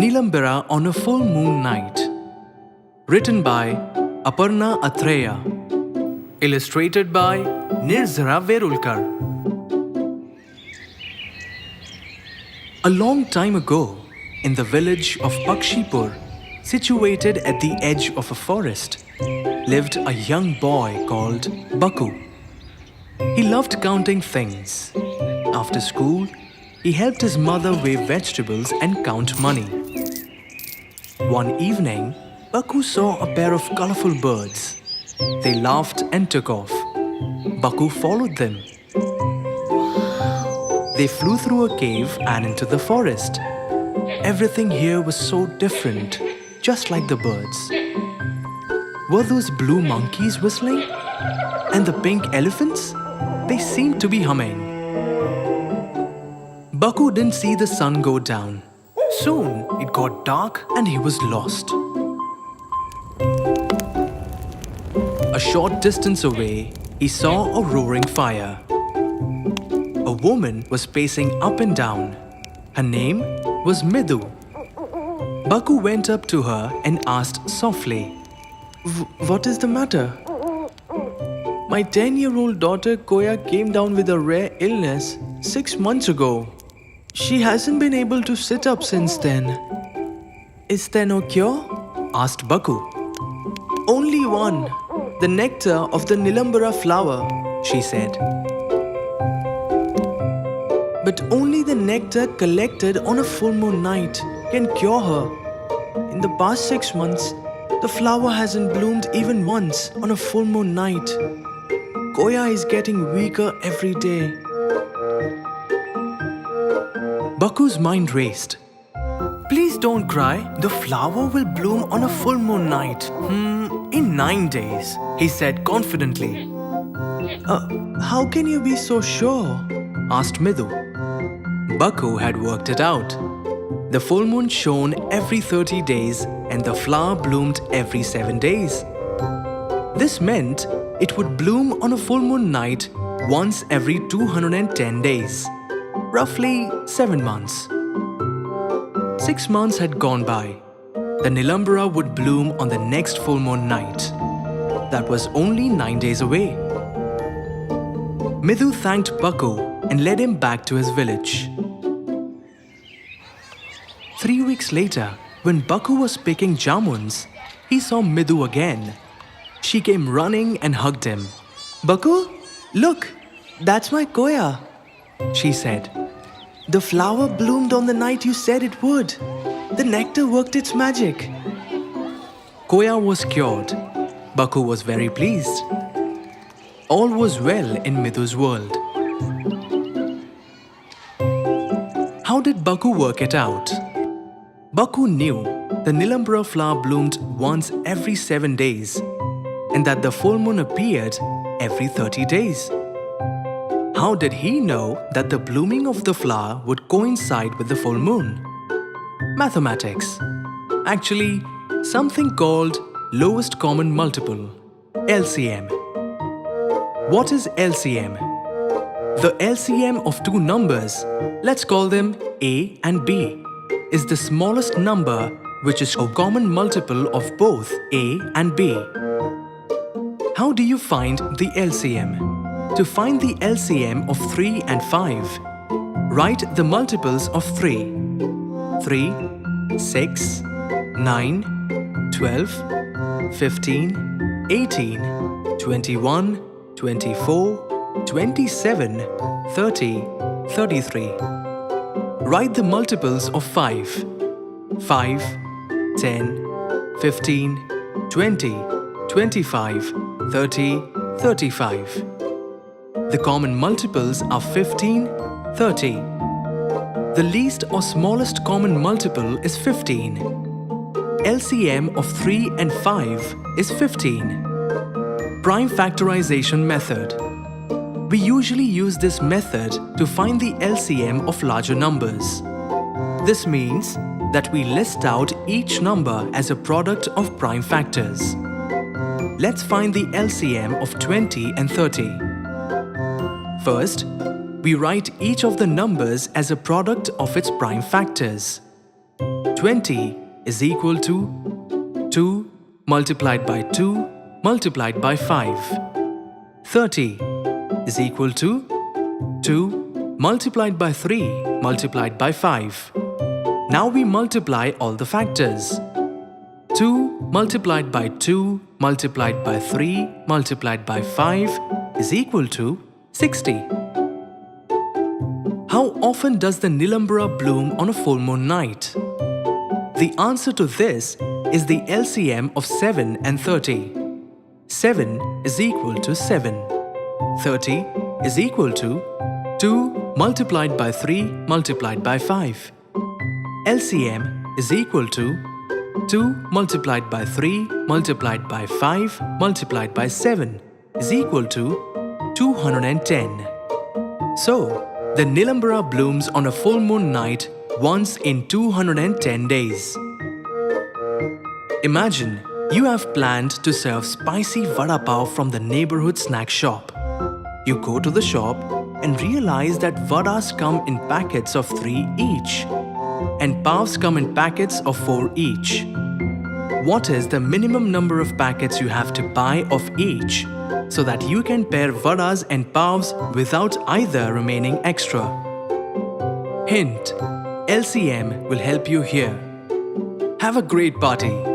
Neelumbera on a Full Moon Night. Written by Aparna Athreya. Illustrated by Nirzara Verulkar. A long time ago, in the village of Pakshipur, situated at the edge of a forest, lived a young boy called Baku. He loved counting things. After school, he helped his mother weigh vegetables and count money. One evening, Baku saw a pair of colourful birds. They laughed and took off. Baku followed them. They flew through a cave and into the forest. Everything here was so different, just like the birds. Were those blue monkeys whistling? And the pink elephants? They seemed to be humming. Baku didn't see the sun go down. Soon it got dark and he was lost. A short distance away, he saw a roaring fire. A woman was pacing up and down. Her name was Midhu. Baku went up to her and asked softly, "What is the matter?" "My 10-year-old daughter Koya came down with a rare illness 6 months ago. She hasn't been able to sit up since then." "Is there no cure?" asked Baku. "Only one, the nectar of the Neelumbera flower," she said. "But only the nectar collected on a full moon night can cure her. In the past 6 months, the flower hasn't bloomed even once on a full moon night. Koya is getting weaker every day." Baku's mind raced. "Please don't cry. The flower will bloom on a full moon night. In 9 days," he said confidently. How can you be so sure?" asked Midhu. Baku had worked it out. The full moon shone every 30 days and the flower bloomed every 7 days. This meant it would bloom on a full moon night once every 210 days. Roughly 7 months. 6 months had gone by. The Neelumbera would bloom on the next full moon night. That was only 9 days away. Midhu thanked Baku and led him back to his village. 3 weeks later, when Baku was picking jamuns, he saw Midhu again. She came running and hugged him. "Baku, look, that's my Koya," she said. "The flower bloomed on the night you said it would. The nectar worked its magic." Koya was cured. Baku was very pleased. All was well in Midhu's world. How did Baku work it out? Baku knew the Neelumbera flower bloomed once every 7 days and that the full moon appeared every 30 days. How did he know that the blooming of the flower would coincide with the full moon? Mathematics. Actually, something called lowest common multiple, LCM. What is LCM? The LCM of two numbers, let's call them A and B, is the smallest number which is a common multiple of both A and B. How do you find the LCM? To find the LCM of 3 and 5, write the multiples of 3. 3, 6, 9, 12, 15, 18, 21, 24, 27, 30, 33. Write the multiples of 5. 5, 10, 15, 20, 25, 30, 35. The common multiples are 15, 30. The least or smallest common multiple is 15. LCM of 3 and 5 is 15. Prime factorization method. We usually use this method to find the LCM of larger numbers. This means that we list out each number as a product of prime factors. Let's find the LCM of 20 and 30. First, we write each of the numbers as a product of its prime factors. 20 is equal to 2 multiplied by 2 multiplied by 5. 30 is equal to 2 multiplied by 3 multiplied by 5. Now we multiply all the factors. 2 multiplied by 2 multiplied by 3 multiplied by 5 is equal to 60. How often does the Neelumbera bloom on a full moon night? The answer to this is the LCM of 7 and 30. 7 is equal to 7. 30 is equal to 2 multiplied by 3 multiplied by 5. LCM is equal to 2 multiplied by 3 multiplied by 5 multiplied by 7 is equal to 210. So, the Neelumbera blooms on a full moon night once in 210 days. Imagine you have planned to serve spicy vada pav from the neighborhood snack shop. You go to the shop and realize that vadas come in packets of 3 each and pavs come in packets of 4 each. What is the minimum number of packets you have to buy of each so that you can pair vadas and pavs without either remaining extra? Hint: LCM will help you here. Have a great party!